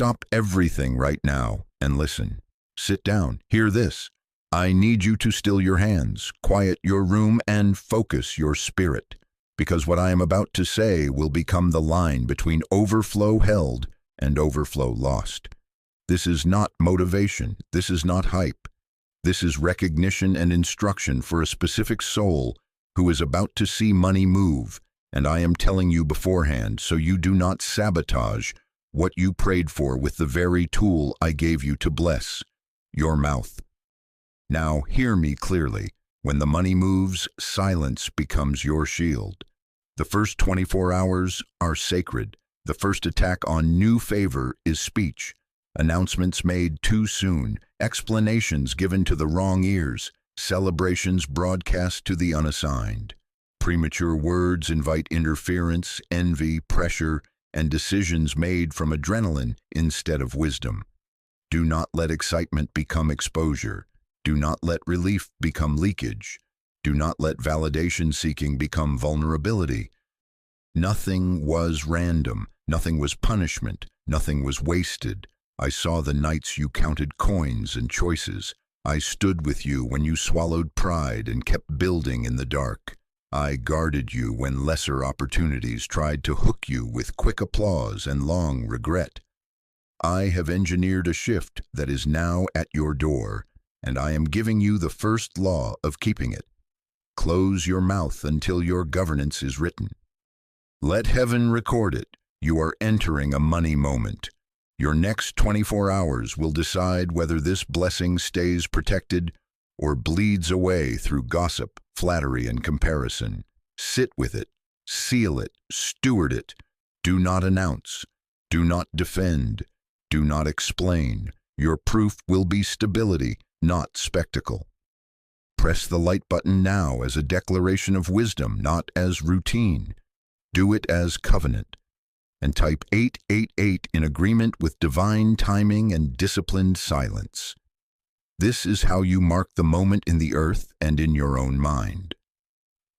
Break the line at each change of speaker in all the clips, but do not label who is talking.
Stop everything right now and listen. Sit down. Hear this. I need you to still your hands, quiet your room, and focus your spirit, because what I am about to say will become the line between overflow held and overflow lost. This is not motivation. This is not hype. This is recognition and instruction for a specific soul who is about to see money move, and I am telling you beforehand so you do not sabotage what you prayed for with the very tool I gave you to bless, your mouth. Now hear me clearly. When the money moves, silence becomes your shield. The first 24 hours are sacred. The first attack on new favor is speech. Announcements made too soon, explanations given to the wrong ears, celebrations broadcast to the unassigned. Premature words invite interference, envy, pressure, and decisions made from adrenaline instead of wisdom. Do not let excitement become exposure. Do not let relief become leakage. Do not let validation seeking become vulnerability. Nothing was random. Nothing was punishment. Nothing was wasted. I saw the nights you counted coins and choices. I stood with you when you swallowed pride and kept building in the dark. I guarded you when lesser opportunities tried to hook you with quick applause and long regret. I have engineered a shift that is now at your door, and I am giving you the first law of keeping it. Close your mouth until your governance is written. Let heaven record it. You are entering a money moment. Your next 24 hours will decide whether this blessing stays protected or bleeds away through gossip, flattery, and comparison. Sit with it, seal it, steward it. Do not announce. Do not defend. Do not explain. Your proof will be stability, not spectacle. Press the light button now as a declaration of wisdom, not as routine. Do it as covenant. And type 888 in agreement with divine timing and disciplined silence. This is how you mark the moment in the earth and in your own mind.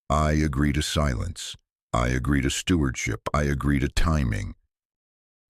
I agree to silence. I agree to stewardship. I agree to timing.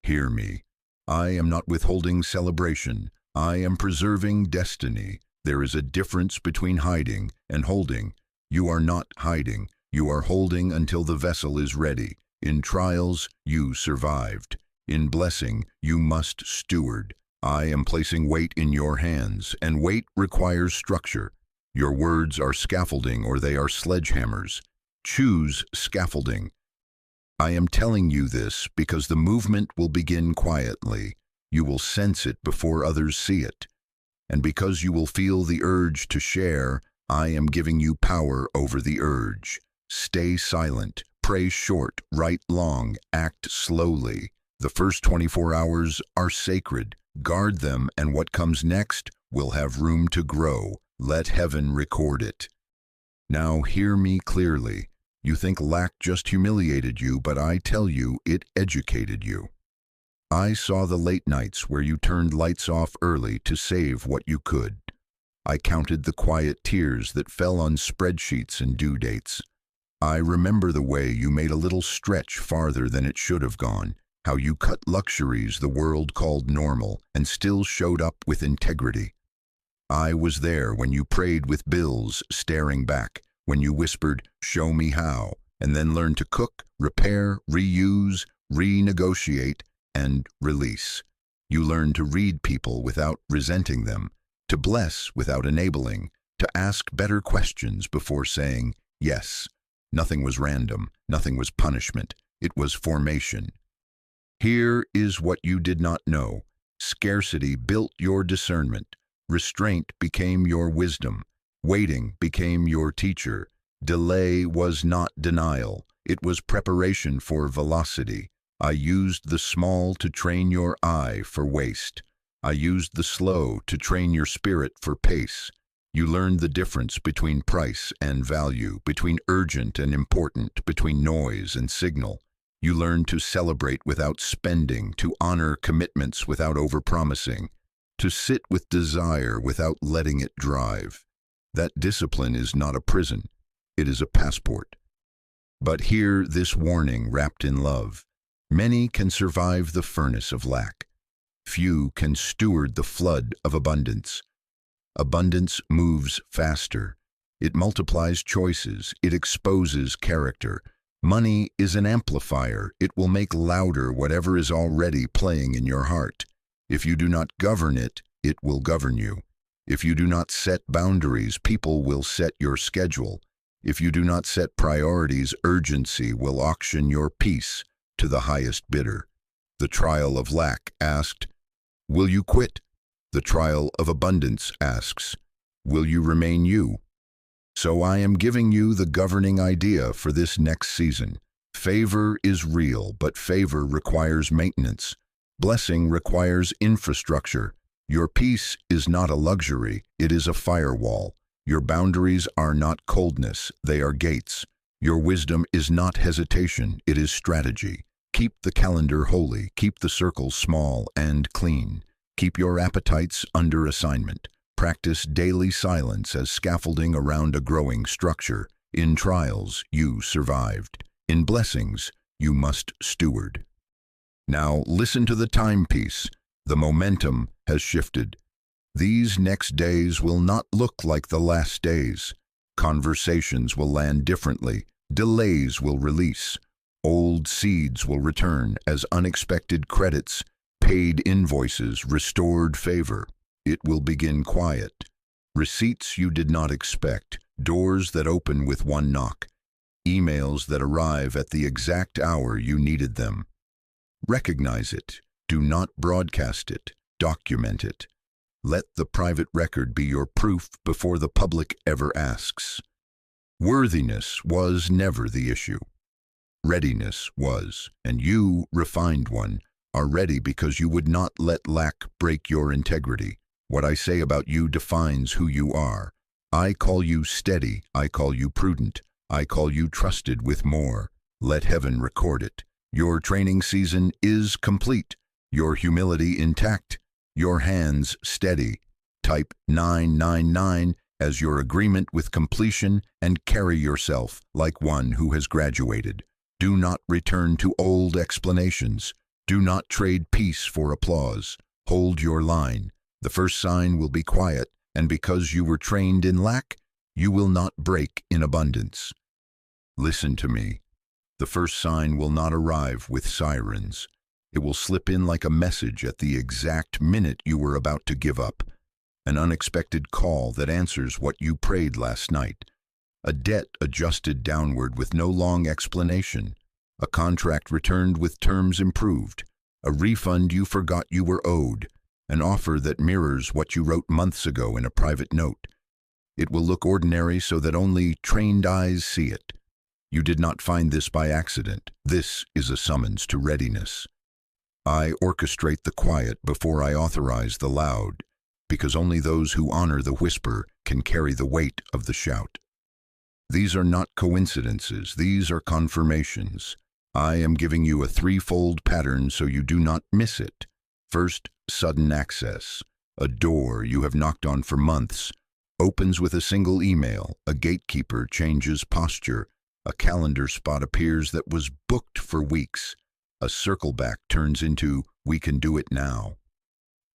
Hear me. I am not withholding celebration. I am preserving destiny. There is a difference between hiding and holding. You are not hiding. You are holding until the vessel is ready. In trials, you survived. In blessing, you must steward. I am placing weight in your hands, and weight requires structure. Your words are scaffolding or they are sledgehammers. Choose scaffolding. I am telling you this because the movement will begin quietly. You will sense it before others see it. And because you will feel the urge to share, I am giving you power over the urge. Stay silent. Pray short, write long, act slowly. The first 24 hours are sacred. Guard them, and what comes next will have room to grow. Let heaven record it. Now hear me clearly. You think lack just humiliated you, but I tell you it educated you. I saw the late nights where you turned lights off early to save what you could. I counted the quiet tears that fell on spreadsheets and due dates. I remember the way you made a little stretch farther than it should have gone, how you cut luxuries the world called normal and still showed up with integrity. I was there when you prayed with bills staring back, when you whispered, "Show me how," and then learned to cook, repair, reuse, renegotiate, and release. You learned to read people without resenting them, to bless without enabling, to ask better questions before saying yes. Nothing was random, nothing was punishment, it was formation. Here is what you did not know. Scarcity built your discernment. Restraint became your wisdom. Waiting became your teacher. Delay was not denial. It was preparation for velocity. I used the small to train your eye for waste. I used the slow to train your spirit for pace. You learned the difference between price and value, between urgent and important, between noise and signal. You learned to celebrate without spending, to honor commitments without overpromising, to sit with desire without letting it drive. That discipline is not a prison, it is a passport. But hear this warning wrapped in love. Many can survive the furnace of lack. Few can steward the flood of abundance. Abundance moves faster. It multiplies choices. It exposes character. Money is an amplifier. It will make louder whatever is already playing in your heart. If you do not govern it, it will govern you. If you do not set boundaries, people will set your schedule. If you do not set priorities, urgency will auction your peace to the highest bidder. The trial of lack asked, "Will you quit?" The trial of abundance asks, "Will you remain you?" So I am giving you the governing idea for this next season. Favor is real, but favor requires maintenance. Blessing requires infrastructure. Your peace is not a luxury, it is a firewall. Your boundaries are not coldness, they are gates. Your wisdom is not hesitation, it is strategy. Keep the calendar holy, keep the circles small and clean. Keep your appetites under assignment. Practice daily silence as scaffolding around a growing structure. In trials, you survived. In blessings, you must steward. Now listen to the timepiece. The momentum has shifted. These next days will not look like the last days. Conversations will land differently. Delays will release. Old seeds will return as unexpected credits, paid invoices, restored favor. It will begin quiet. Receipts you did not expect, doors that open with one knock, emails that arrive at the exact hour you needed them. Recognize it. Do not broadcast it. Document it. Let the private record be your proof before the public ever asks. Worthiness was never the issue. Readiness was, and you, refined one, are ready because you would not let lack break your integrity. What I say about you defines who you are. I call you steady. I call you prudent. I call you trusted with more. Let heaven record it. Your training season is complete. Your humility intact. Your hands steady. Type 999 as your agreement with completion and carry yourself like one who has graduated. Do not return to old explanations. Do not trade peace for applause. Hold your line. The first sign will be quiet, and because you were trained in lack, you will not break in abundance. Listen to me. The first sign will not arrive with sirens. It will slip in like a message at the exact minute you were about to give up. An unexpected call that answers what you prayed last night. A debt adjusted downward with no long explanation. A contract returned with terms improved. A refund you forgot you were owed. An offer that mirrors what you wrote months ago in a private note. It will look ordinary so that only trained eyes see it. You did not find this by accident. This is a summons to readiness. I orchestrate the quiet before I authorize the loud, because only those who honor the whisper can carry the weight of the shout. These are not coincidences, these are confirmations. I am giving you a threefold pattern so you do not miss it. First, sudden access. A door you have knocked on for months opens with a single email. A gatekeeper changes posture. A calendar spot appears that was booked for weeks. A circle back turns into, "We can do it now."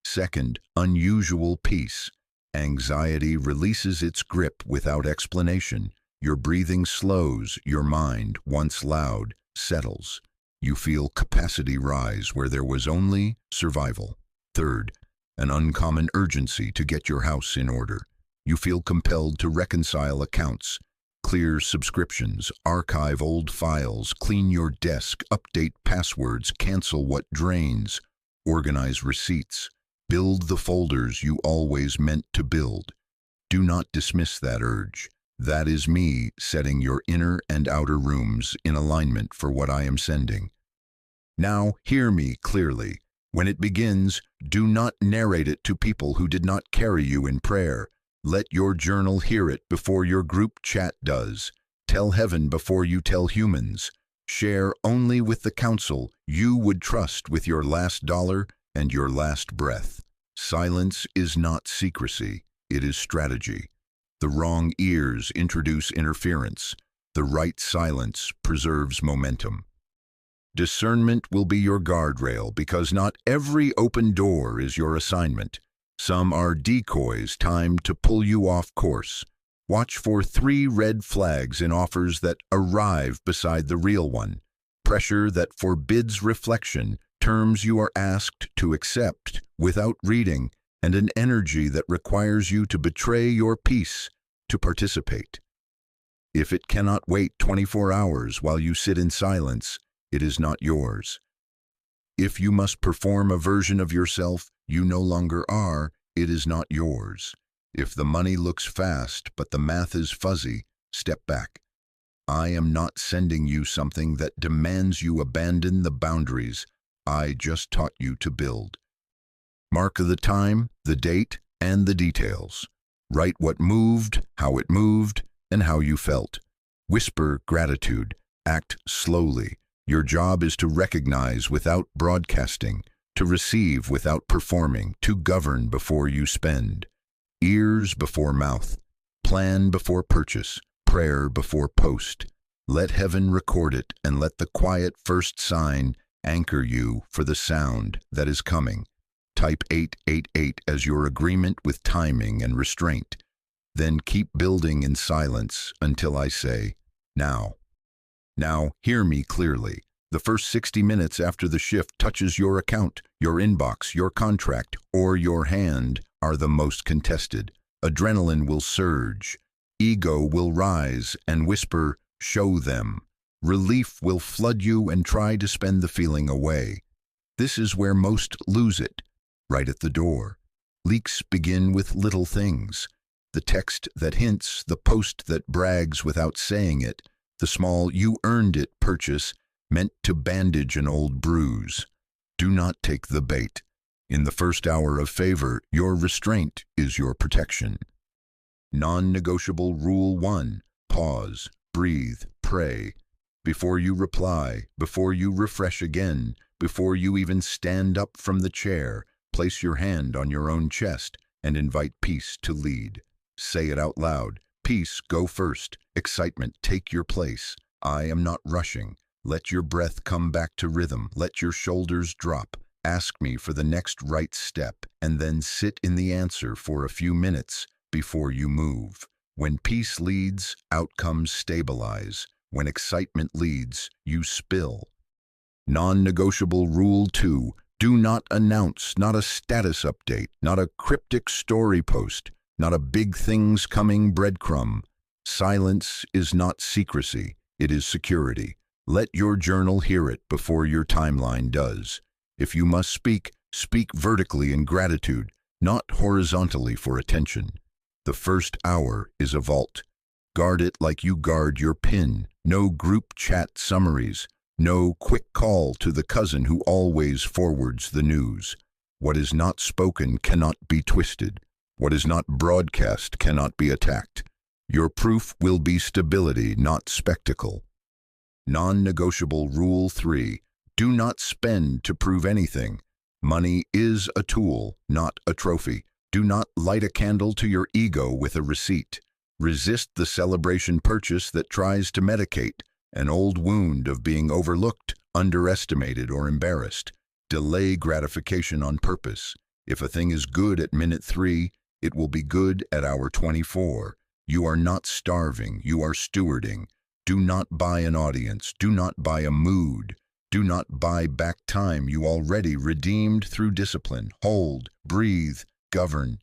Second, unusual peace. Anxiety releases its grip without explanation. Your breathing slows, your mind, once loud, settles. You feel capacity rise where there was only survival. Third, an uncommon urgency to get your house in order. You feel compelled to reconcile accounts, clear subscriptions, archive old files, clean your desk, update passwords, cancel what drains, organize receipts, build the folders you always meant to build. Do not dismiss that urge. That is me setting your inner and outer rooms in alignment for what I am sending. Now hear me clearly. When it begins, do not narrate it to people who did not carry you in prayer. Let your journal hear it before your group chat does. Tell heaven before you tell humans. Share only with the counsel you would trust with your last dollar and your last breath. Silence is not secrecy, it is strategy. The wrong ears introduce interference. The right silence preserves momentum. Discernment will be your guardrail because not every open door is your assignment. Some are decoys timed to pull you off course. Watch for 3 red flags in offers that arrive beside the real one. Pressure that forbids reflection, terms you are asked to accept without reading, and an energy that requires you to betray your peace to participate. If it cannot wait 24 hours while you sit in silence, it is not yours. If you must perform a version of yourself you no longer are, it is not yours. If the money looks fast but the math is fuzzy, step back. I am not sending you something that demands you abandon the boundaries I just taught you to build. Mark the time, the date, and the details. Write what moved, how it moved, and how you felt. Whisper gratitude. Act slowly. Your job is to recognize without broadcasting, to receive without performing, to govern before you spend. Ears before mouth. Plan before purchase. Prayer before post. Let heaven record it and let the quiet first sign anchor you for the sound that is coming. Type 888 as your agreement with timing and restraint. Then keep building in silence until I say, now. Now, hear me clearly. The first 60 minutes after the shift touches your account, your inbox, your contract, or your hand are the most contested. Adrenaline will surge. Ego will rise and whisper, show them. Relief will flood you and try to spend the feeling away. This is where most lose it, right at the door. Leaks begin with little things. The text that hints, the post that brags without saying it, the small "you earned it" purchase meant to bandage an old bruise. Do not take the bait. In the first hour of favor, your restraint is your protection. Non-negotiable Rule 1. Pause, breathe, pray. Before you reply, before you refresh again, before you even stand up from the chair, place your hand on your own chest and invite peace to lead. Say it out loud. Peace, go first. Excitement, take your place. I am not rushing. Let your breath come back to rhythm. Let your shoulders drop. Ask me for the next right step, and then sit in the answer for a few minutes before you move. When peace leads, outcomes stabilize. When excitement leads, you spill. Non-negotiable Rule 2. Do not announce, not a status update, not a cryptic story post, not a big things coming breadcrumb. Silence is not secrecy, it is security. Let your journal hear it before your timeline does. If you must speak, speak vertically in gratitude, not horizontally for attention. The first hour is a vault. Guard it like you guard your PIN. No group chat summaries. No quick call to the cousin who always forwards the news. What is not spoken cannot be twisted. What is not broadcast cannot be attacked. Your proof will be stability, not spectacle. Non-negotiable Rule 3. Do not spend to prove anything. Money is a tool, not a trophy. Do not light a candle to your ego with a receipt. Resist the celebration purchase that tries to medicate an old wound of being overlooked, underestimated, or embarrassed. Delay gratification on purpose. If a thing is good at minute 3, it will be good at hour 24. You are not starving, you are stewarding. Do not buy an audience. Do not buy a mood. Do not buy back time you already redeemed through discipline. Hold, breathe, govern.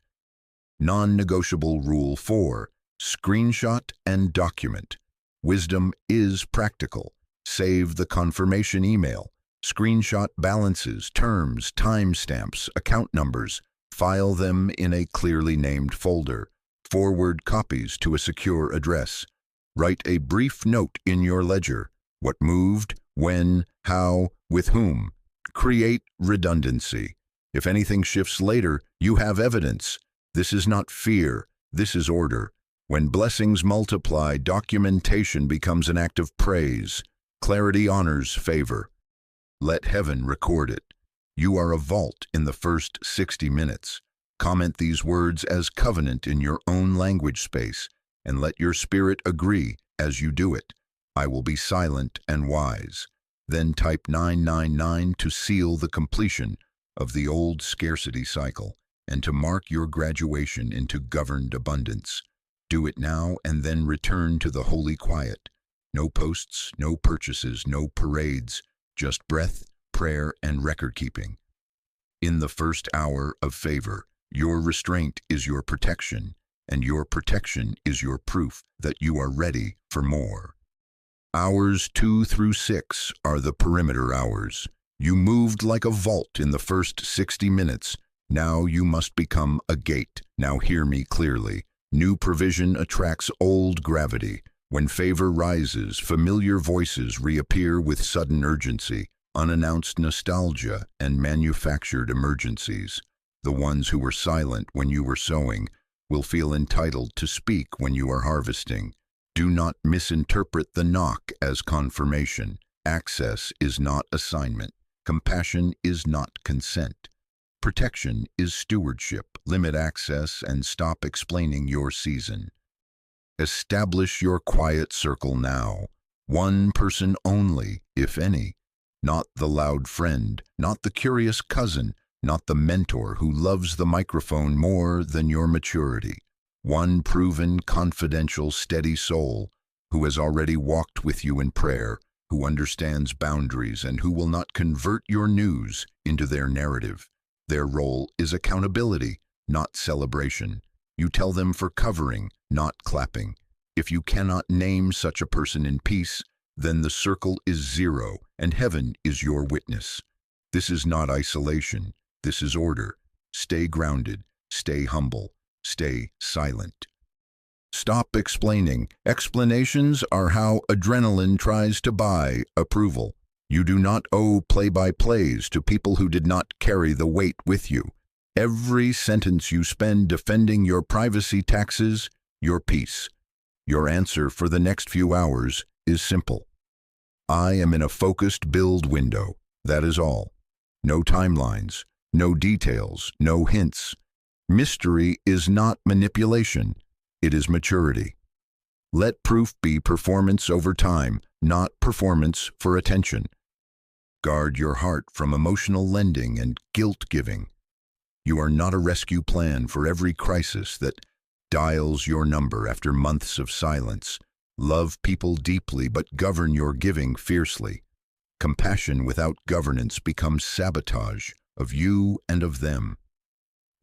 Non-negotiable Rule 4. Screenshot and document. Wisdom is practical. Save the confirmation email. Screenshot balances, terms, timestamps, account numbers. File them in a clearly named folder. Forward copies to a secure address. Write a brief note in your ledger. What moved, when, how, with whom. Create redundancy. If anything shifts later, you have evidence. This is not fear, this is order. When blessings multiply, documentation becomes an act of praise. Clarity honors favor. Let heaven record it. You are a vault in the first 60 minutes. Comment these words as covenant in your own language space, and let your spirit agree as you do it. I will be silent and wise. Then type 999 to seal the completion of the old scarcity cycle and to mark your graduation into governed abundance. Do it now and then return to the holy quiet. No posts, no purchases, no parades, just breath, prayer, and record-keeping. In the first hour of favor, your restraint is your protection, and your protection is your proof that you are ready for more. Hours 2 through 6 are the perimeter hours. You moved like a vault in the first 60 minutes. Now you must become a gate. Now hear me clearly. New provision attracts old gravity. When favor rises, familiar voices reappear with sudden urgency, unannounced nostalgia, and manufactured emergencies. The ones who were silent when you were sowing will feel entitled to speak when you are harvesting. Do not misinterpret the knock as confirmation. Access is not assignment. Compassion is not consent. Protection is stewardship. Limit access and stop explaining your season. Establish your quiet circle now. One person only, if any. Not the loud friend, not the curious cousin, not the mentor who loves the microphone more than your maturity. One proven, confidential, steady soul who has already walked with you in prayer, who understands boundaries and who will not convert your news into their narrative. Their role is accountability, not celebration. You tell them for covering, not clapping. If you cannot name such a person in peace, then the circle is zero and heaven is your witness. This is not isolation. This is order. Stay grounded. Stay humble. Stay silent. Stop explaining. Explanations are how adrenaline tries to buy approval. You do not owe play-by-plays to people who did not carry the weight with you. Every sentence you spend defending your privacy taxes your peace. Your answer for the next few hours is simple. I am in a focused build window. That is all. No timelines, no details, no hints. Mystery is not manipulation. It is maturity. Let proof be performance over time, not performance for attention. Guard your heart from emotional lending and guilt-giving. You are not a rescue plan for every crisis that dials your number after months of silence. Love people deeply, but govern your giving fiercely. Compassion without governance becomes sabotage of you and of them.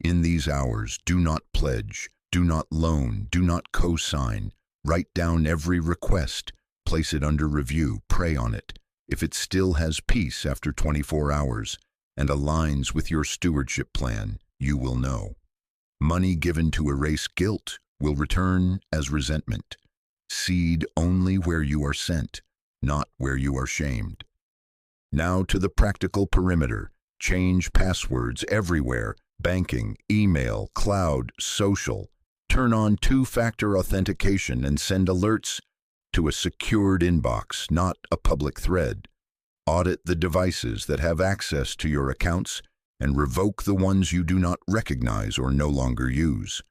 In these hours, do not pledge, do not loan, do not co-sign. Write down every request, place it under review, pray on it. If it still has peace after 24 hours and aligns with your stewardship plan, you will know. Money given to erase guilt will return as resentment. Seed only where you are sent, not where you are shamed. Now to the practical perimeter. Change passwords everywhere. Banking, email, cloud, social. Turn on two-factor authentication and send alerts to a secured inbox, not a public thread. Audit the devices that have access to your accounts and revoke the ones you do not recognize or no longer use.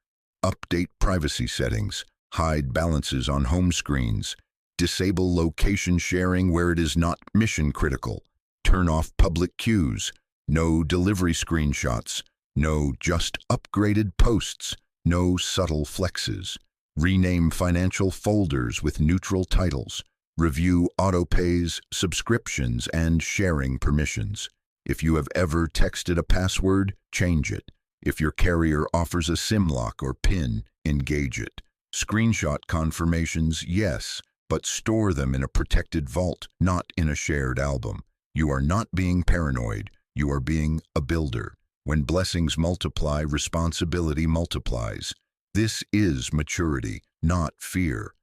Update privacy settings, hide balances on home screens, disable location sharing where it is not mission critical, turn off public cues, no delivery screenshots, no just upgraded posts, no subtle flexes. Rename financial folders with neutral titles. Review autopays, subscriptions, and sharing permissions. If you have ever texted a password, change it. If your carrier offers a SIM lock or PIN, engage it. Screenshot confirmations, yes, but store them in a protected vault, not in a shared album. You are not being paranoid. You are being a builder. When blessings multiply, responsibility multiplies. This is maturity, not fear.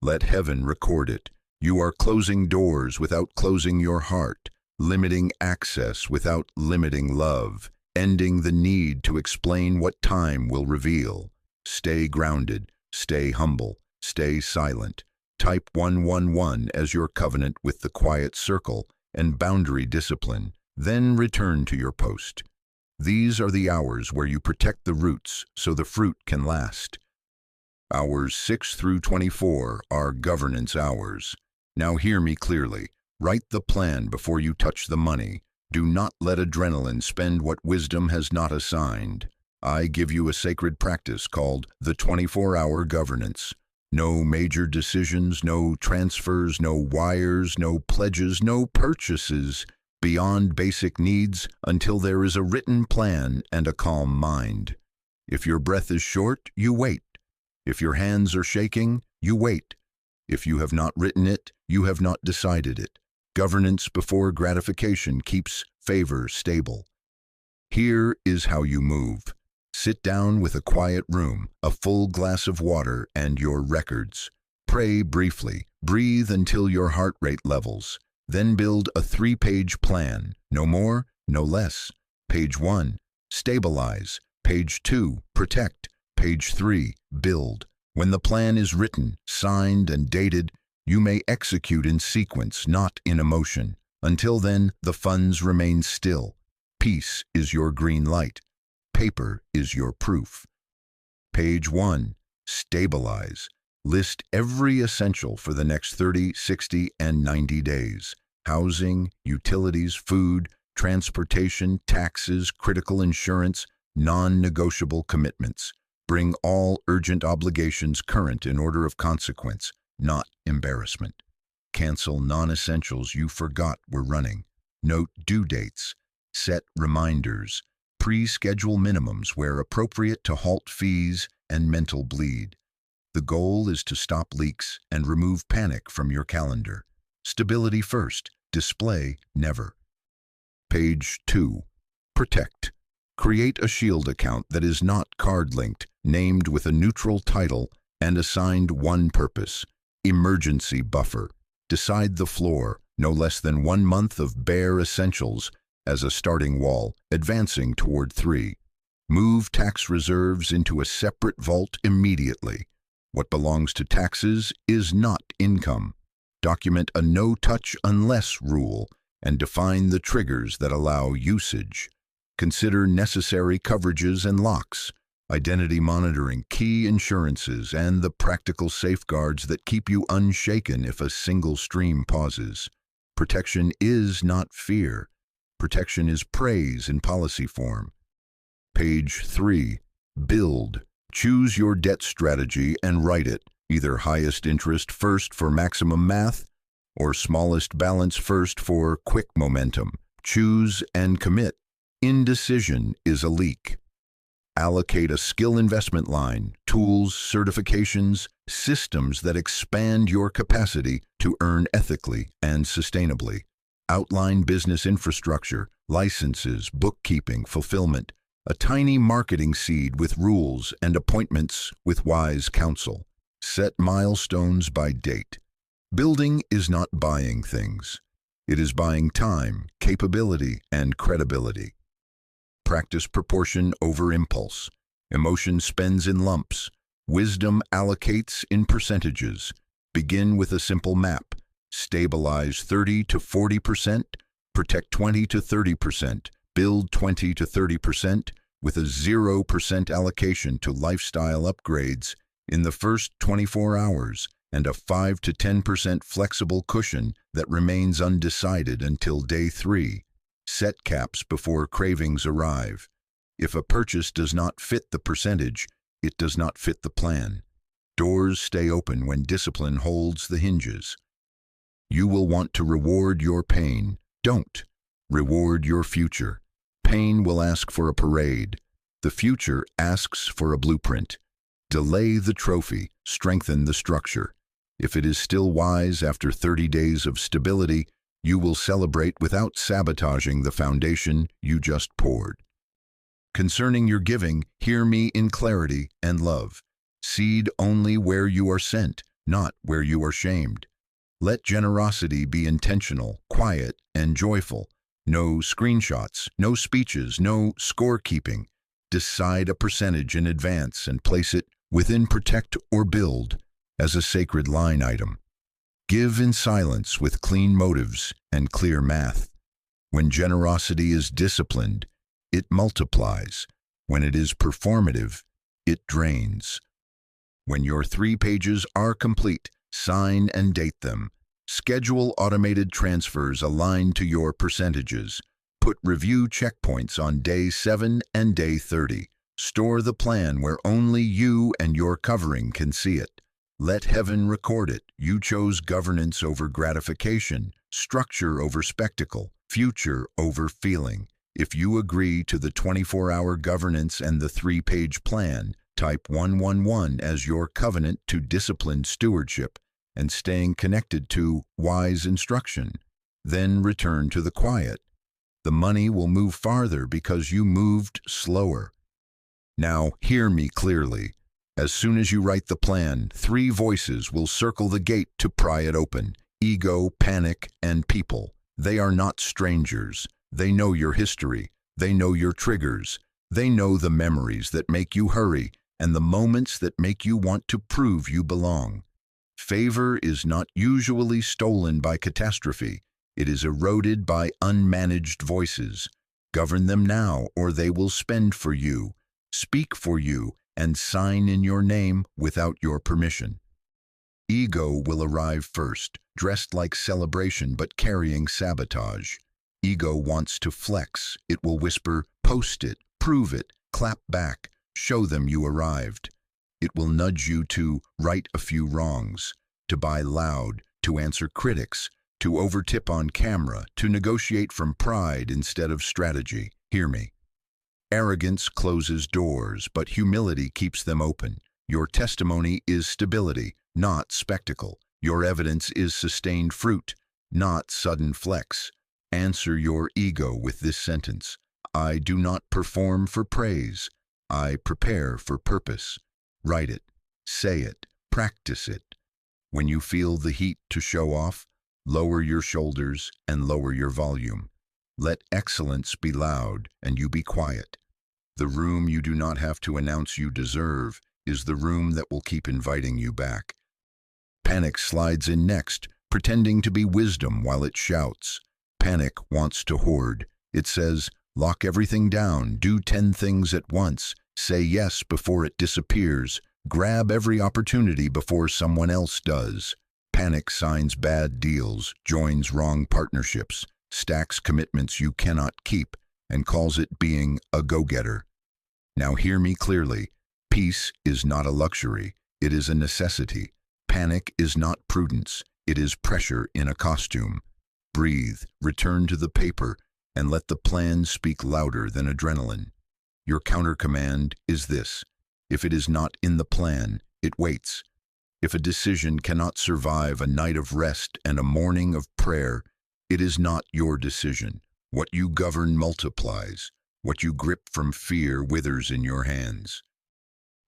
Let heaven record it. You are closing doors without closing your heart, limiting access without limiting love, ending the need to explain what time will reveal. Stay grounded, stay humble, stay silent. Type 111 as your covenant with the quiet circle and boundary discipline, then return to your post. These are the hours where you protect the roots so the fruit can last. Hours 6 through 24 are governance hours. Now hear me clearly. Write the plan before you touch the money. Do not let adrenaline spend what wisdom has not assigned. I give you a sacred practice called the 24-hour governance. No major decisions, no transfers, no wires, no pledges, no purchases beyond basic needs until there is a written plan and a calm mind. If your breath is short, you wait. If your hands are shaking, you wait. If you have not written it, you have not decided it. Governance before gratification keeps favor stable. Here is how you move. Sit down with a quiet room, a full glass of water, and your records. Pray briefly. Breathe until your heart rate levels. Then build a 3-page plan. No more, no less. Page 1, stabilize. Page 2, protect. Page 3, build. When the plan is written, signed, and dated, you may execute in sequence, not in emotion. Until then, the funds remain still. Peace is your green light. Paper is your proof. Page 1, stabilize. List every essential for the next 30, 60, and 90 days. Housing, utilities, food, transportation, taxes, critical insurance, non-negotiable commitments. Bring all urgent obligations current in order of consequence, not embarrassment. Cancel non-essentials you forgot were running. Note due dates. Set reminders. Pre-schedule minimums where appropriate to halt fees and mental bleed. The goal is to stop leaks and remove panic from your calendar. Stability first, display never. Page 2. Protect. Create a shield account that is not card-linked, named with a neutral title, and assigned one purpose: emergency buffer. Decide the floor, no less than 1 month of bare essentials as a starting wall, advancing toward 3. Move tax reserves into a separate vault immediately. What belongs to taxes is not income. Document a no-touch unless rule and define the triggers that allow usage. Consider necessary coverages and locks, identity monitoring, key insurances, and the practical safeguards that keep you unshaken if a single stream pauses. Protection is not fear. Protection is praise in policy form. Page 3. Build. Choose your debt strategy and write it, either highest interest first for maximum math or smallest balance first for quick momentum. Choose and commit. Indecision is a leak. Allocate a skill investment line, tools, certifications, systems that expand your capacity to earn ethically and sustainably. Outline business infrastructure, licenses, bookkeeping, fulfillment, a tiny marketing seed with rules and appointments with wise counsel. Set milestones by date. Building is not buying things. It is buying time, capability, and credibility. Practice proportion over impulse. Emotion spends in lumps. Wisdom allocates in percentages. Begin with a simple map. Stabilize 30 to 40%, protect 20 to 30%, build 20 to 30% with a 0% allocation to lifestyle upgrades in the first 24 hours and a 5 to 10% flexible cushion that remains undecided until day 3. Set caps before cravings arrive. If a purchase does not fit the percentage, it does not fit the plan. Doors stay open when discipline holds the hinges. You will want to reward your pain. Don't. Reward your future. Pain will ask for a parade. The future asks for a blueprint. Delay the trophy, strengthen the structure. If it is still wise after 30 days of stability, you will celebrate without sabotaging the foundation you just poured. Concerning your giving, hear me in clarity and love. Seed only where you are sent, not where you are shamed. Let generosity be intentional, quiet, and joyful. No screenshots, no speeches, no scorekeeping. Decide a percentage in advance and place it within protect or build as a sacred line item. Give in silence with clean motives and clear math. When generosity is disciplined, it multiplies. When it is performative, it drains. When your 3 pages are complete, sign and date them. Schedule automated transfers aligned to your percentages. Put review checkpoints on day 7 and day 30. Store the plan where only you and your covering can see it. Let heaven record it. You chose governance over gratification, structure over spectacle, future over feeling. If you agree to the 24-hour governance and the 3-page plan, type 111 as your covenant to disciplined stewardship and staying connected to wise instruction. Then return to the quiet. The money will move farther because you moved slower. Now hear me clearly. As soon as you write the plan, 3 voices will circle the gate to pry it open. Ego, panic, and people. They are not strangers. They know your history. They know your triggers. They know the memories that make you hurry and the moments that make you want to prove you belong. Favor is not usually stolen by catastrophe. It is eroded by unmanaged voices. Govern them now, or they will spend for you, speak for you, and sign in your name without your permission. Ego will arrive first, dressed like celebration but carrying sabotage. Ego wants to flex. It will whisper, "Post it, prove it, clap back, show them you arrived." It will nudge you to right a few wrongs, to buy loud, to answer critics, to overtip on camera, to negotiate from pride instead of strategy. Hear me. Arrogance closes doors, but humility keeps them open. Your testimony is stability, not spectacle. Your evidence is sustained fruit, not sudden flex. Answer your ego with this sentence: I do not perform for praise. I prepare for purpose. Write it, say it, practice it. When you feel the heat to show off, lower your shoulders and lower your volume. Let excellence be loud and you be quiet. The room you do not have to announce you deserve is the room that will keep inviting you back. Panic slides in next, pretending to be wisdom while it shouts. Panic wants to hoard. It says, lock everything down, do 10 things at once, say yes before it disappears, grab every opportunity before someone else does. Panic signs bad deals, joins wrong partnerships, stacks commitments you cannot keep, and calls it being a go-getter. Now hear me clearly. Peace is not a luxury, it is a necessity. Panic is not prudence, it is pressure in a costume. Breathe, return to the paper, and let the plan speak louder than adrenaline. Your counter-command is this: if it is not in the plan, it waits. If a decision cannot survive a night of rest and a morning of prayer, it is not your decision. What you govern multiplies. What you grip from fear withers in your hands.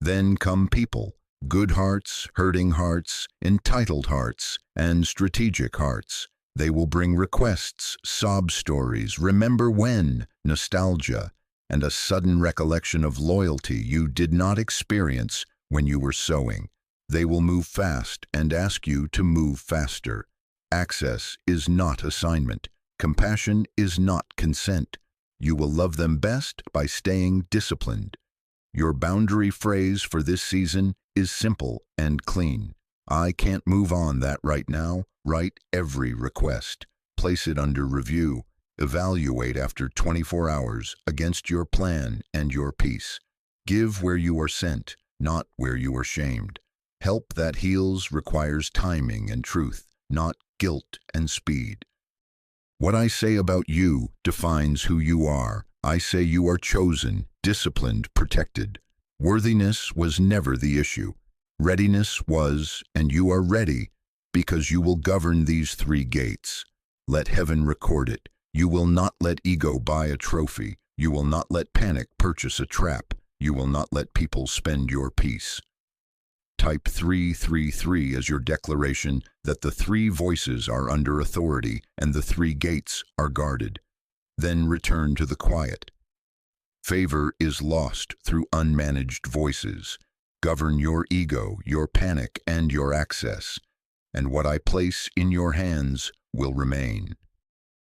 Then come people, good hearts, hurting hearts, entitled hearts, and strategic hearts. They will bring requests, sob stories, remember when, nostalgia, and a sudden recollection of loyalty you did not experience when you were sowing. They will move fast and ask you to move faster. Access is not assignment. Compassion is not consent. You will love them best by staying disciplined. Your boundary phrase for this season is simple and clean. I can't move on that right now. Write every request. Place it under review. Evaluate after 24 hours against your plan and your peace. Give where you are sent, not where you are shamed. Help that heals requires timing and truth, not guilt and speed. What I say about you defines who you are. I say you are chosen, disciplined, protected. Worthiness was never the issue. Readiness was, and you are ready because you will govern these 3 gates. Let heaven record it. You will not let ego buy a trophy. You will not let panic purchase a trap. You will not let people spend your peace. Type 333 as your declaration that the 3 voices are under authority and the 3 gates are guarded. Then return to the quiet. Favor is lost through unmanaged voices. Govern your ego, your panic, and your access, and what I place in your hands will remain.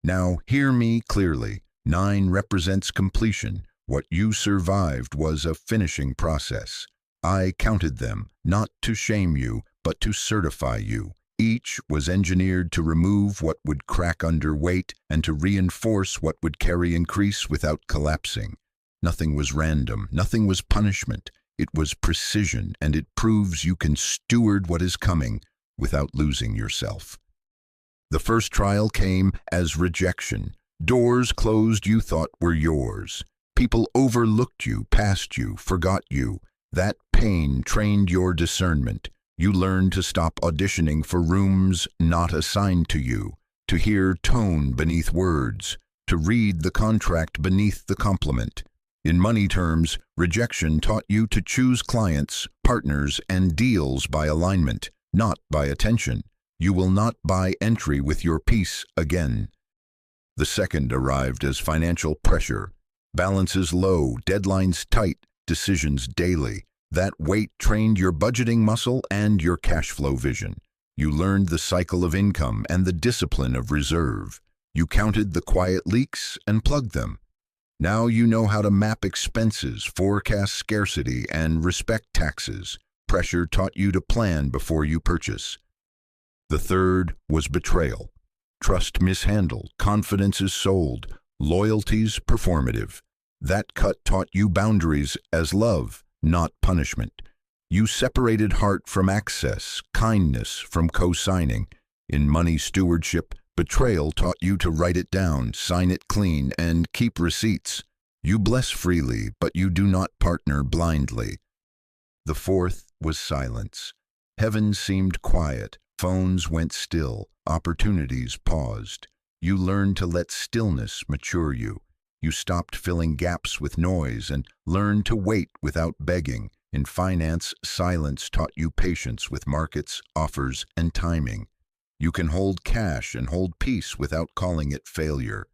Now hear me clearly. 9 represents completion. What you survived was a finishing process. I counted them, not to shame you, but to certify you. Each was engineered to remove what would crack under weight and to reinforce what would carry increase without collapsing. Nothing was random, nothing was punishment. It was precision, and it proves you can steward what is coming without losing yourself. The first trial came as rejection. Doors closed you thought were yours. People overlooked you, passed you, forgot you. That pain trained your discernment. You learned to stop auditioning for rooms not assigned to you, to hear tone beneath words, to read the contract beneath the compliment. In money terms, rejection taught you to choose clients, partners, and deals by alignment, not by attention. You will not buy entry with your peace again. The second arrived as financial pressure. Balances low, deadlines tight, decisions daily. That weight trained your budgeting muscle and your cash flow vision. You learned the cycle of income and the discipline of reserve. You counted the quiet leaks and plugged them. Now you know how to map expenses, forecast scarcity, and respect taxes. Pressure taught you to plan before you purchase. The third was betrayal. Trust mishandled, confidences sold, loyalties performative. That cut taught you boundaries as love, not punishment. You separated heart from access, kindness from co-signing. In money stewardship, betrayal taught you to write it down, sign it clean, and keep receipts. You bless freely, but you do not partner blindly. The fourth was silence. Heaven seemed quiet, phones went still, opportunities paused. You learned to let stillness mature you. You stopped filling gaps with noise and learned to wait without begging. In finance, silence taught you patience with markets, offers, and timing. You can hold cash and hold peace without calling it failure.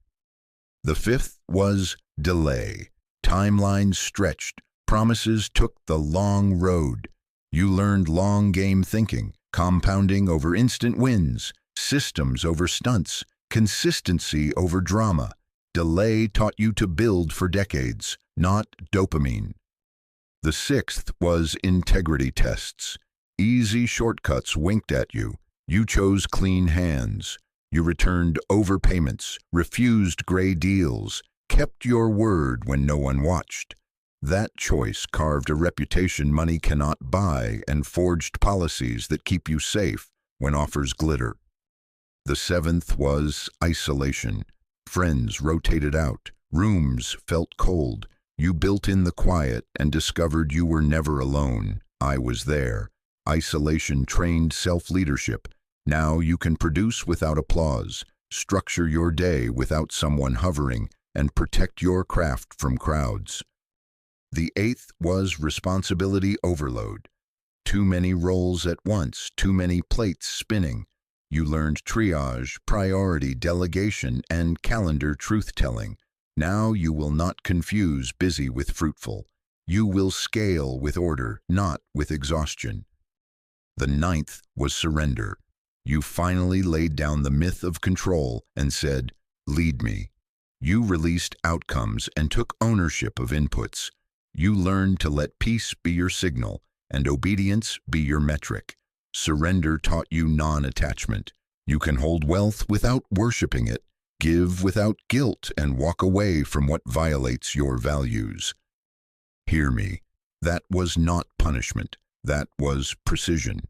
The fifth was delay. Timelines stretched. Promises took the long road. You learned long game thinking, compounding over instant wins, systems over stunts, consistency over drama. Delay taught you to build for decades, not dopamine. The sixth was integrity tests. Easy shortcuts winked at you. You chose clean hands. You returned overpayments, refused gray deals, kept your word when no one watched. That choice carved a reputation money cannot buy and forged policies that keep you safe when offers glitter. The seventh was isolation. Friends rotated out. Rooms felt cold. You built in the quiet and discovered you were never alone. I was there. Isolation trained self-leadership. Now you can produce without applause, structure your day without someone hovering, and protect your craft from crowds. The eighth was responsibility overload. Too many roles at once, too many plates spinning. You learned triage, priority, delegation, and calendar truth-telling. Now you will not confuse busy with fruitful. You will scale with order, not with exhaustion. The ninth was surrender. You finally laid down the myth of control and said, "Lead me." You released outcomes and took ownership of inputs. You learned to let peace be your signal and obedience be your metric. Surrender taught you non-attachment. You can hold wealth without worshiping it, give without guilt, and walk away from what violates your values. Hear me. That was not punishment. That was precision.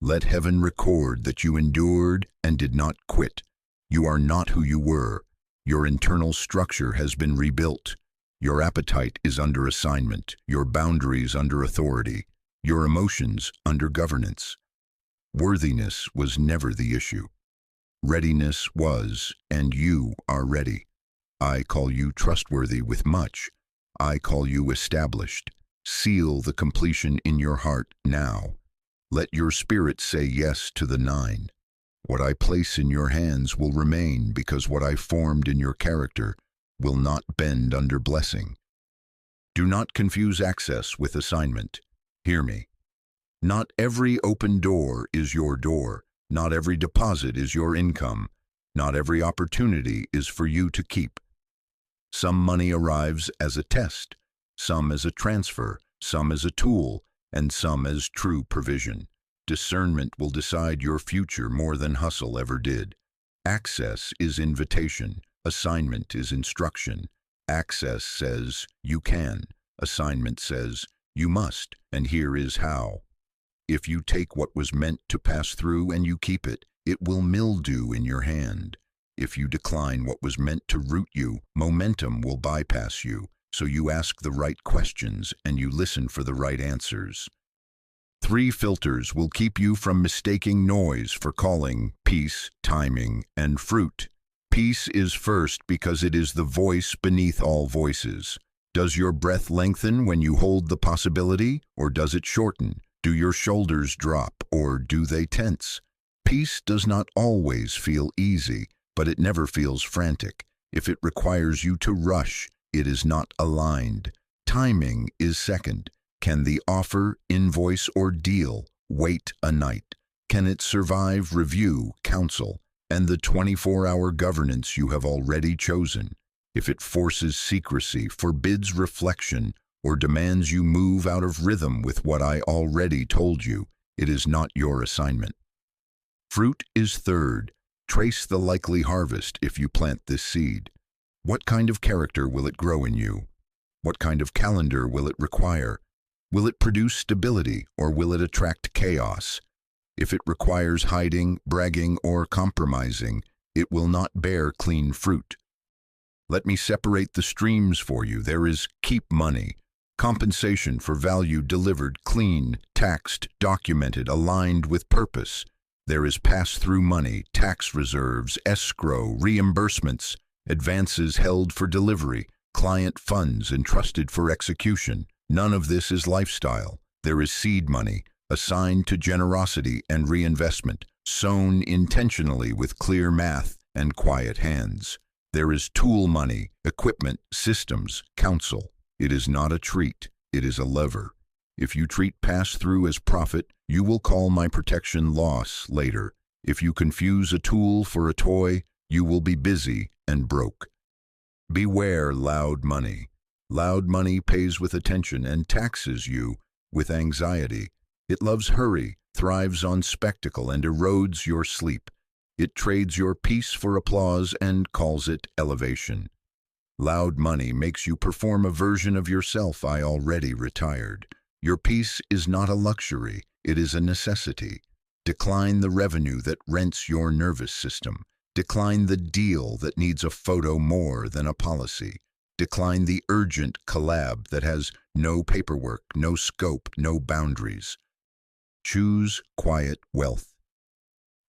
Let heaven record that you endured and did not quit. You are not who you were. Your internal structure has been rebuilt. Your appetite is under assignment, your boundaries under authority, your emotions under governance. Worthiness was never the issue. Readiness was, and you are ready. I call you trustworthy with much. I call you established. Seal the completion in your heart now. Let your spirit say yes to the 9. What I place in your hands will remain, because what I formed in your character will not bend under blessing. Do not confuse access with assignment. Hear me. Not every open door is your door. Not every deposit is your income. Not every opportunity is for you to keep. Some money arrives as a test, some as a transfer, some as a tool, and some as true provision. Discernment will decide your future more than hustle ever did. Access is invitation. Assignment is instruction. Access says, you can. Assignment says, you must, and here is how. If you take what was meant to pass through and you keep it, it will mildew in your hand. If you decline what was meant to root you, momentum will bypass you, so you ask the right questions and you listen for the right answers. 3 filters will keep you from mistaking noise for calling, peace, timing, and fruit. Peace is first because it is the voice beneath all voices. Does your breath lengthen when you hold the possibility, or does it shorten? Do your shoulders drop, or do they tense? Peace does not always feel easy, but it never feels frantic. If it requires you to rush, it is not aligned. Timing is second. Can the offer, invoice, or deal wait a night? Can it survive review, counsel, and the 24-hour governance you have already chosen? If it forces secrecy, forbids reflection, or demands you move out of rhythm with what I already told you, it is not your assignment. Fruit is third. Trace the likely harvest if you plant this seed. What kind of character will it grow in you? What kind of calendar will it require? Will it produce stability, or will it attract chaos? If it requires hiding, bragging, or compromising, it will not bear clean fruit. Let me separate the streams for you. There is keep money, compensation for value delivered, clean, taxed, documented, aligned with purpose. There is pass-through money, tax reserves, escrow, reimbursements, advances held for delivery, client funds entrusted for execution. None of this is lifestyle. There is seed money, assigned to generosity and reinvestment, sown intentionally with clear math and quiet hands. There is tool money, equipment, systems, counsel. It is not a treat, it is a lever. If you treat pass-through as profit, you will call my protection loss later. If you confuse a tool for a toy, you will be busy and broke. Beware loud money. Loud money pays with attention and taxes you with anxiety. It loves hurry, thrives on spectacle, and erodes your sleep. It trades your peace for applause and calls it elevation. Loud money makes you perform a version of yourself I already retired. Your peace is not a luxury, it is a necessity. Decline the revenue that rents your nervous system. Decline the deal that needs a photo more than a policy. Decline the urgent collab that has no paperwork, no scope, no boundaries. Choose quiet wealth.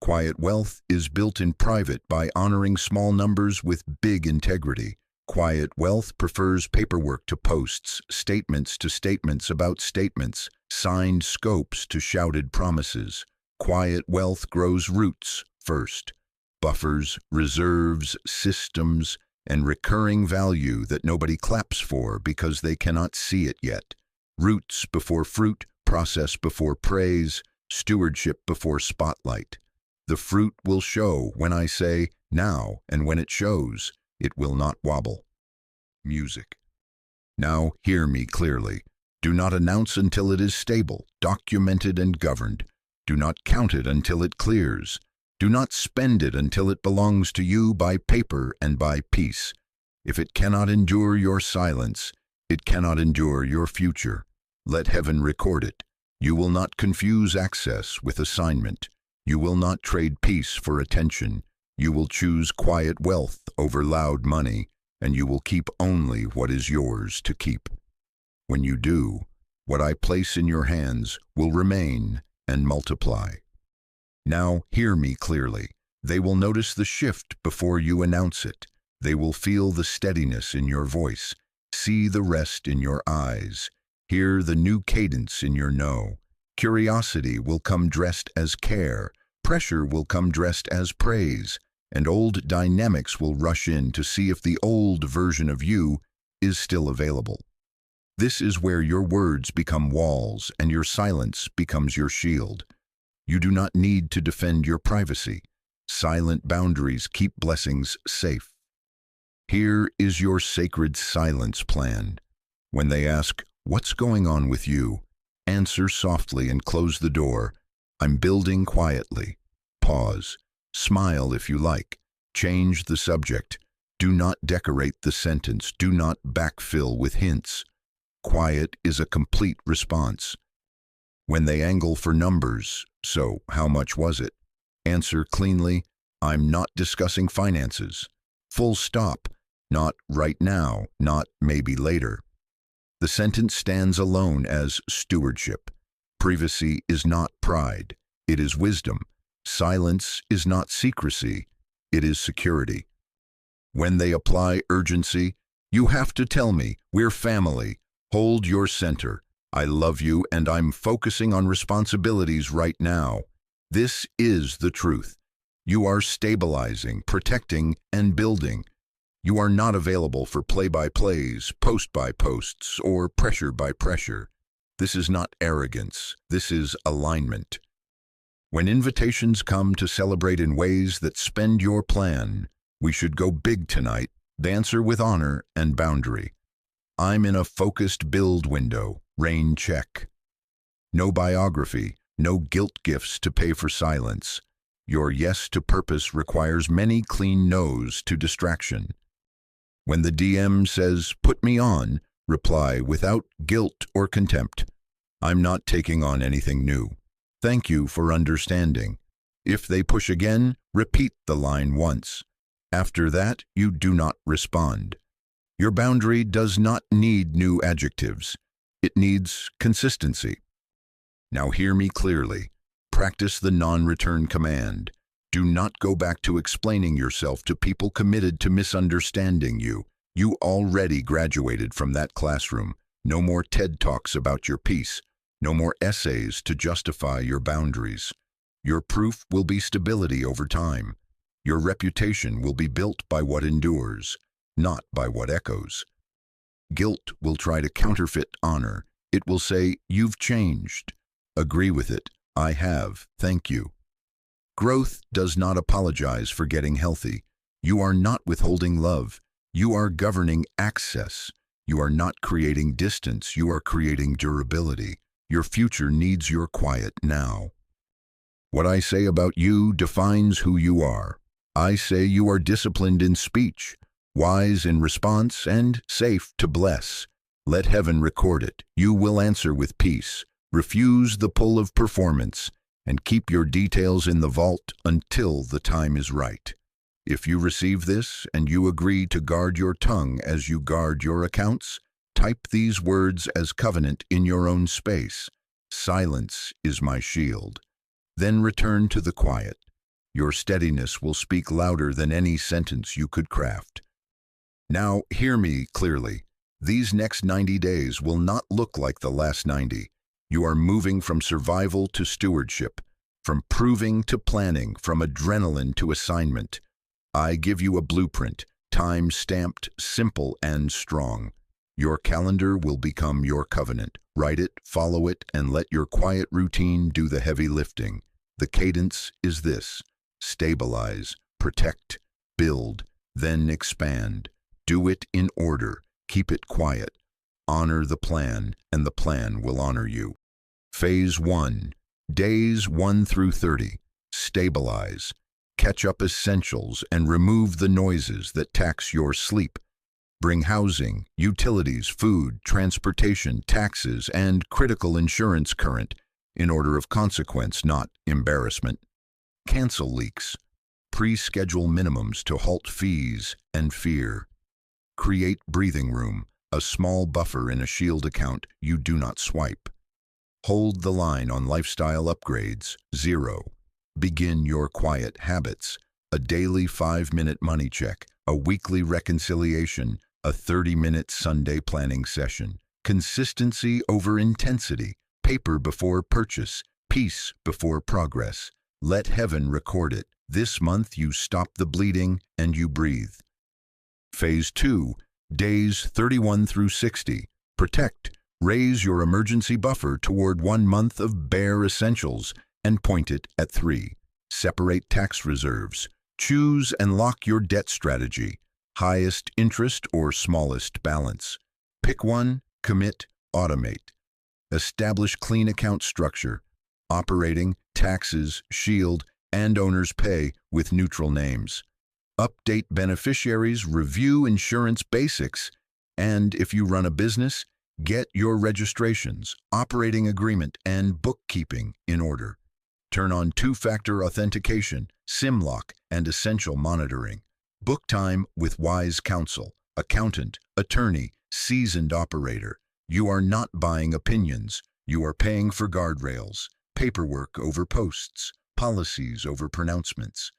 Quiet wealth is built in private by honoring small numbers with big integrity. Quiet wealth prefers paperwork to posts, statements to statements about statements, signed scopes to shouted promises. Quiet wealth grows roots first. Buffers, reserves, systems, and recurring value that nobody claps for because they cannot see it yet. Roots before fruit, process before praise, stewardship before spotlight. The fruit will show when I say now, and when it shows, it will not wobble. Music. Now hear me clearly. Do not announce until it is stable, documented, and governed. Do not count it until it clears. Do not spend it until it belongs to you by paper and by peace. If it cannot endure your silence, it cannot endure your future. Let heaven record it. You will not confuse access with assignment. You will not trade peace for attention. You will choose quiet wealth over loud money, and you will keep only what is yours to keep. When you do, what I place in your hands will remain and multiply. Now hear me clearly. They will notice the shift before you announce it. They will feel the steadiness in your voice, see the rest in your eyes, hear the new cadence in your no. Curiosity will come dressed as care, pressure will come dressed as praise, and old dynamics will rush in to see if the old version of you is still available. This is where your words become walls and your silence becomes your shield. You do not need to defend your privacy. Silent boundaries keep blessings safe. Here is your sacred silence plan. When they ask, "What's going on with you?" answer softly and close the door. I'm building quietly. Pause. Smile if you like. Change the subject. Do not decorate the sentence. Do not backfill with hints. Quiet is a complete response. When they angle for numbers, so how much was it? Answer cleanly, I'm not discussing finances. Full stop. Not right now, not maybe later. The sentence stands alone as stewardship. Privacy is not pride, it is wisdom. Silence is not secrecy, it is security. When they apply urgency, you have to tell me, we're family. Hold your center. I love you and I'm focusing on responsibilities right now. This is the truth. You are stabilizing, protecting, and building. You are not available for play-by-plays, post-by-posts, or pressure-by-pressure. This is not arrogance. This is alignment. When invitations come to celebrate in ways that spend your plan, we should go big tonight, answer with honor and boundary. I'm in a focused build window, rain check. No biography, no guilt gifts to pay for silence. Your yes to purpose requires many clean no's to distraction. When the DM says, put me on, reply without guilt or contempt. I'm not taking on anything new. Thank you for understanding. If they push again, repeat the line once. After that, you do not respond. Your boundary does not need new adjectives. It needs consistency. Now hear me clearly. Practice the non-return command. Do not go back to explaining yourself to people committed to misunderstanding you. You already graduated from that classroom. No more TED Talks about your peace. No more essays to justify your boundaries. Your proof will be stability over time. Your reputation will be built by what endures, not by what echoes. Guilt will try to counterfeit honor. It will say, you've changed. Agree with it. I have. Thank you. Growth does not apologize for getting healthy. You are not withholding love. You are governing access. You are not creating distance. You are creating durability. Your future needs your quiet now. What I say about you defines who you are. I say you are disciplined in speech, wise in response, and safe to bless. Let heaven record it. You will answer with peace. Refuse the pull of performance, and keep your details in the vault until the time is right. If you receive this and you agree to guard your tongue as you guard your accounts, type these words as covenant in your own space. Silence is my shield. Then return to the quiet. Your steadiness will speak louder than any sentence you could craft. Now, hear me clearly. These next 90 days will not look like the last 90. You are moving from survival to stewardship, from proving to planning, from adrenaline to assignment. I give you a blueprint, time-stamped, simple, and strong. Your calendar will become your covenant. Write it, follow it, and let your quiet routine do the heavy lifting. The cadence is this: stabilize, protect, build, then expand. Do it in order. Keep it quiet. Honor the plan, and the plan will honor you. Phase 1. Days 1 through 30. Stabilize. Catch up essentials and remove the noises that tax your sleep. Bring housing, utilities, food, transportation, taxes, and critical insurance current in order of consequence, not embarrassment. Cancel leaks. Pre-schedule minimums to halt fees and fear. Create breathing room, a small buffer in a shield account you do not swipe. Hold the line on lifestyle upgrades, 0. Begin your quiet habits, a daily 5-minute money check, a weekly reconciliation, a 30-minute Sunday planning session. Consistency over intensity, paper before purchase, peace before progress. Let heaven record it. This month you stop the bleeding and you breathe. Phase 2, days 31 through 60. Protect. Raise your emergency buffer toward 1 month of bare essentials and point it at 3. Separate tax reserves. Choose and lock your debt strategy. Highest interest or smallest balance. Pick one, commit, automate. Establish clean account structure. Operating, taxes, shield, and owner's pay with neutral names. Update beneficiaries, review insurance basics, and if you run a business, get your registrations, operating agreement, and bookkeeping in order. Turn on two-factor authentication, SIM lock, and essential monitoring. Book time with wise counsel, accountant, attorney, seasoned operator. You are not buying opinions. You are paying for guardrails, paperwork over posts, policies over pronouncements.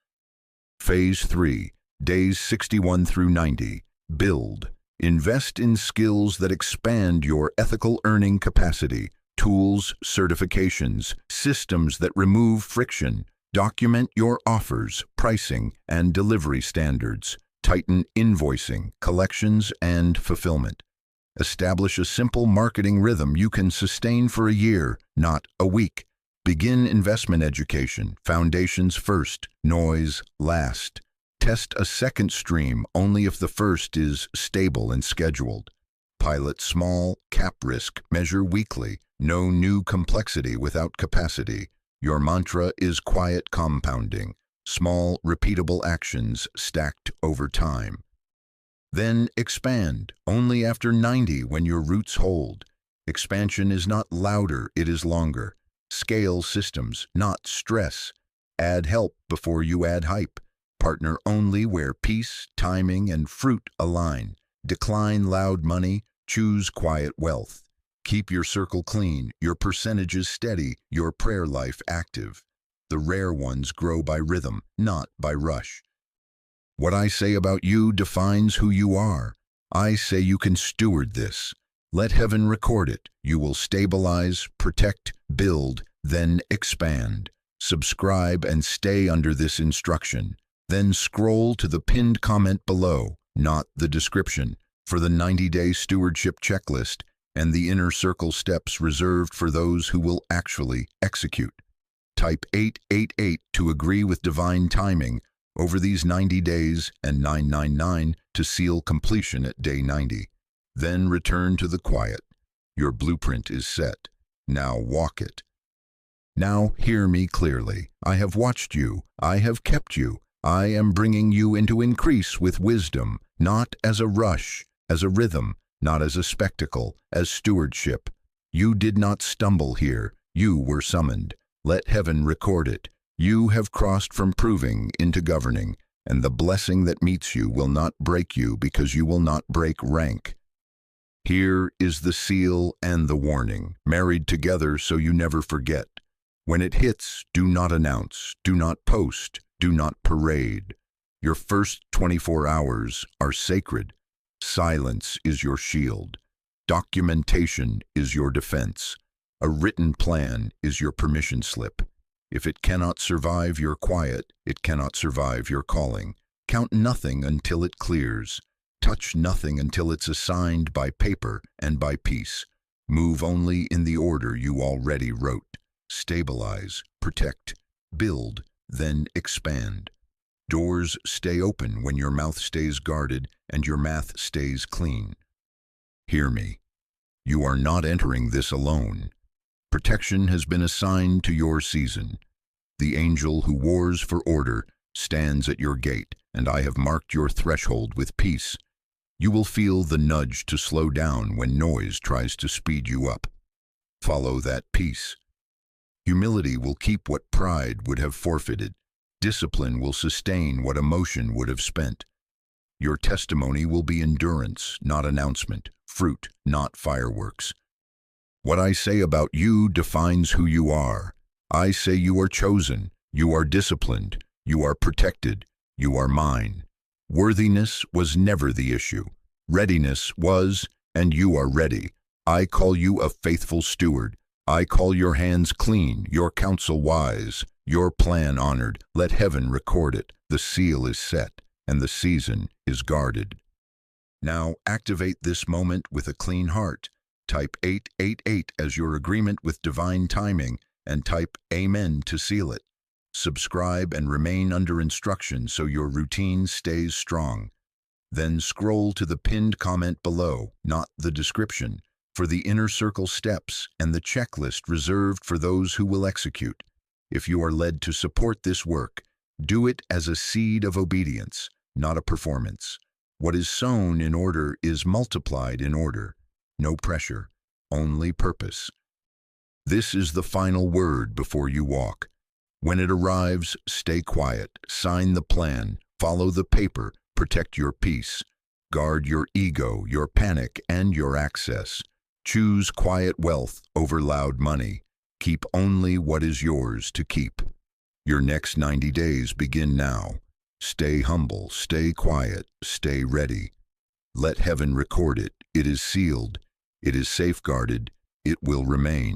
Phase 3, days 61 through 90. Build. Invest in skills that expand your ethical earning capacity. Tools, certifications, systems that remove friction. Document your offers, pricing, and delivery standards. Tighten invoicing, collections, and fulfillment. Establish a simple marketing rhythm you can sustain for a year, not a week. Begin investment education, foundations first, noise last. Test a second stream only if the first is stable and scheduled. Pilot small, cap risk, measure weekly. No new complexity without capacity. Your mantra is quiet compounding, small, repeatable actions stacked over time. Then expand, only after 90 when your roots hold. Expansion is not louder, it is longer. Scale systems, not stress. Add help before you add hype. Partner only where peace, timing, and fruit align. Decline loud money, choose quiet wealth. Keep your circle clean, your percentages steady, your prayer life active. The rare ones grow by rhythm, not by rush. What I say about you defines who you are. I say you can steward this. Let heaven record it. You will stabilize, protect, build, then expand. Subscribe and stay under this instruction. Then scroll to the pinned comment below, not the description, for the 90-day stewardship checklist and the inner circle steps reserved for those who will actually execute. Type 888 to agree with divine timing over these 90 days and 999 to seal completion at day 90. Then return to the quiet. Your blueprint is set. Now walk it. Now hear me clearly. I have watched you. I have kept you. I am bringing you into increase with wisdom, not as a rush, as a rhythm, not as a spectacle, as stewardship. You did not stumble here. You were summoned. Let heaven record it. You have crossed from proving into governing, and the blessing that meets you will not break you because you will not break rank. Here is the seal and the warning, married together so you never forget. When it hits, do not announce, do not post, do not parade. Your first 24 hours are sacred. Silence is your shield. Documentation is your defense. A written plan is your permission slip. If it cannot survive your quiet, it cannot survive your calling. Count nothing until it clears. Touch nothing until it's assigned by paper and by peace. Move only in the order you already wrote. Stabilize, protect, build, then expand. Doors stay open when your mouth stays guarded and your math stays clean. Hear me. You are not entering this alone. Protection has been assigned to your season. The angel who wars for order stands at your gate, and I have marked your threshold with peace. You will feel the nudge to slow down when noise tries to speed you up. Follow that peace. Humility will keep what pride would have forfeited. Discipline will sustain what emotion would have spent. Your testimony will be endurance, not announcement, fruit, not fireworks. What I say about you defines who you are. I say you are chosen, you are disciplined, you are protected, you are mine. Worthiness was never the issue. Readiness was, and you are ready. I call you a faithful steward. I call your hands clean, your counsel wise, your plan honored. Let heaven record it. The seal is set, and the season is guarded. Now activate this moment with a clean heart. Type 888 as your agreement with divine timing, and type Amen to seal it. Subscribe and remain under instruction so your routine stays strong. Then scroll to the pinned comment below, not the description, for the inner circle steps and the checklist reserved for those who will execute. If you are led to support this work, do it as a seed of obedience, not a performance. What is sown in order is multiplied in order. No pressure, only purpose. This is the final word before you walk. When it arrives, stay quiet, sign the plan, follow the paper, protect your peace. Guard your ego, your panic, and your access. Choose quiet wealth over loud money. Keep only what is yours to keep. Your next 90 days begin now. Stay humble, stay quiet, stay ready. Let heaven record it. It is sealed. It is safeguarded. It will remain.